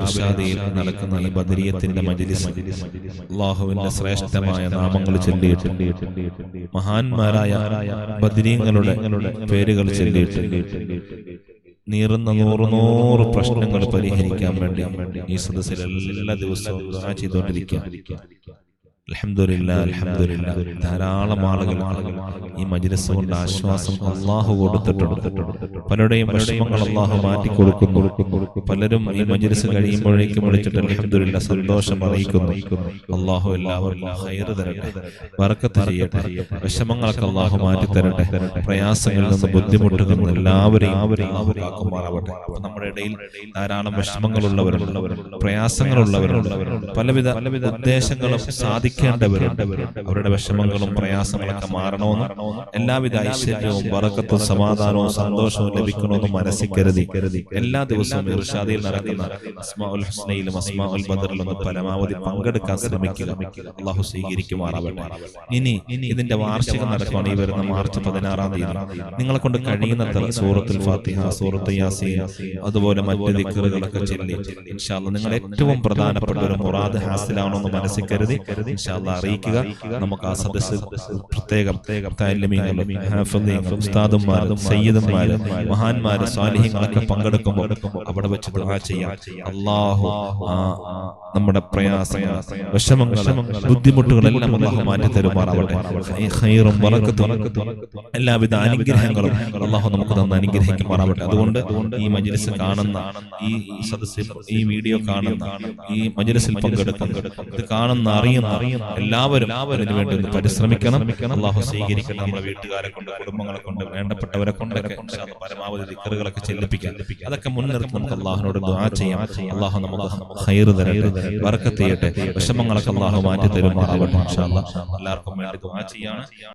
ഇർഷാദിയിൽ നടക്കുന്ന ഈ ബദരിയത്തിന്റെ മജ്ലിസ് അല്ലാഹുവിന്റെ ശ്രേഷ്ഠമായ നാമങ്ങൾ ചൊല്ലിയിട്ട് മഹാന്മാരായ ബദരീങ്ങളുടെ പേരുകൾ ചൊല്ലിയിട്ട് നീറുന്ന നൂറ് പ്രശ്നങ്ങൾ പരിഹരിക്കാൻ വേണ്ടി ഈ സദസ്സിൽ എല്ലാ ദിവസവും ദുആ ചെയ്തുകൊണ്ടിരിക്കുക. അൽഹംദുലില്ലാഹ് അൽഹംദുലില്ലാഹ്. ധാരാളം ആളുകൾ ഈ മജ്ലിസ് കൊണ്ട് ആശ്വാസം അല്ലാഹു കൊടുത്തിട്ടുണ്ട്. പലരുടെയും വിഷമങ്ങൾ അല്ലാഹു മാറ്റി കൊടുക്കുന്നു. പലരും ഈ മജ്ലിസ് കഴിയുമ്പോഴേക്കും വിളിച്ചിട്ട് അൽഹംദുലില്ലാഹ് സന്തോഷം അറിയിക്കുന്നു. അല്ലാഹു എല്ലാവർക്കും ഖൈർ തരട്ടെ, ബറക്കത്ത് ചെയ്യട്ടെ, വിഷമങ്ങളൊക്കെ അല്ലാഹു മാറ്റി തരട്ടെ, പ്രയാസങ്ങളിൽ നിന്ന് ബുദ്ധിമുട്ടുകൾ എല്ലാവരെയും കാക്കുമാറാവട്ടെ. നമ്മുടെ ഇടയിൽ ധാരാളം വിഷമങ്ങളുള്ളവരുണ്ട്, പ്രയാസങ്ങളുള്ളവരുണ്ട്, പലവിധ ഉദ്ദേശങ്ങളും സാധിക്കേണ്ടവരുണ്ട്. അവരുടെ വിഷമങ്ങളും പ്രയാസങ്ങളൊക്കെ മാറണമെന്ന്, എല്ലാവിധ ഐശ്വര്യവും ബറക്കത്തും സമാധാനവും സന്തോഷവും ലഭിക്കണമെന്ന് മനസ്സിൽ കരുതി എല്ലാ ദിവസവും ഇർഷാദിൽ നടക്കുന്ന അസ്മാഉൽ ഹുസ്നയിലും അസ്മാഉൽ ബദറിലും പരമാവധി പങ്കെടുക്കാൻ ശ്രമിക്കുക. അല്ലാഹു സ്വീകരിക്കുമാറാവട്ടെ. ഇനി ഇതിന്റെ വാർഷികം നടക്കുകയാണ് ഈ വരുന്ന മാർച്ച് 16-ാം തീയതി. നിങ്ങളെ കൊണ്ട് കഴിയുന്നത്ര സൂറത്തുൽ ഫാത്തിഹ, സൂറത്ത് യാസീൻ, അതുപോലെ മറ്റ് ദിക്റുകളൊക്കെ ചൊല്ലി ഇൻഷാ അല്ലാഹ് നിങ്ങൾ ഏറ്റവും പ്രധാനപ്പെട്ട ഒരു മുറാദ് ഹാസിലാവണമെന്ന് മനസ്സിൽ കരുതി ഇൻഷാ അല്ലാഹ് അറിയിക്കുക. നമുക്ക് ആ സദസ്സ് പ്രത്യേകം തഅല്ലുമീങ്ങളും ഹാഫിളീങ്ങളും ഉസ്താദുമാരും സയ്യിദുമാരും മഹാന്മാരും സ്വാലിഹീങ്ങളൊക്കെ പങ്കെടുക്കുമ്പോൾ അവിടെ വെച്ച് ദുആ ചെയ്യാം. അല്ലാഹു നമ്മുടെ പ്രയാസങ്ങൾ, വിഷമങ്ങൾ, ബുദ്ധിമുട്ടുകളെല്ലാം അല്ലാഹു മാറ്റി തരുമാറാവട്ടെ. ഖൈറും ബറക്കത്തും എല്ലാവിധ അനുഗ്രഹങ്ങളും അല്ലാഹു നമുക്ക് തന്ന് അനുഗ്രഹിക്കുമാറാവട്ടെ. അതുകൊണ്ട് ഈ മജ്ലിസ് കാണുന്ന, ഈ സദസ്സിൽ ഈ വീഡിയോ കാണുന്ന, ഈ മജ്ലിസിൽ പങ്കെടുക്കുന്ന, ഇത് കാണുന്ന അറിയുന്ന എല്ലാവരും അതിനു വേണ്ടി ഒന്ന് പരിശ്രമിക്കണം. അല്ലാഹു സ്വീകരിക്കണം. നമ്മുടെ വീട്ടുകാരെ കൊണ്ട്, കുടുംബങ്ങളെ കൊണ്ട്, വേണ്ടപ്പെട്ടവരെ കൊണ്ടൊക്കെ പരമാവധി ദിക്റുകളൊക്കെ ചെല്ലിപ്പിക്കാം. അതൊക്കെ മുൻനിർത്തി നമുക്ക് അല്ലാഹുവിനോട് ദുആ ചെയ്യാം. അല്ലാഹു നമുക്ക് ഖൈർ തരട്ടെ, ബറക്കത്ത് ചെയ്യട്ടെ, വിഷമങ്ങളൊക്കെ അല്ലാഹു മാറ്റി തരുമാറാവട്ടെ. ഇൻഷാ അല്ലാഹ് എല്ലാവർക്കും വേണ്ടി ദുആ ചെയ്യാണ്.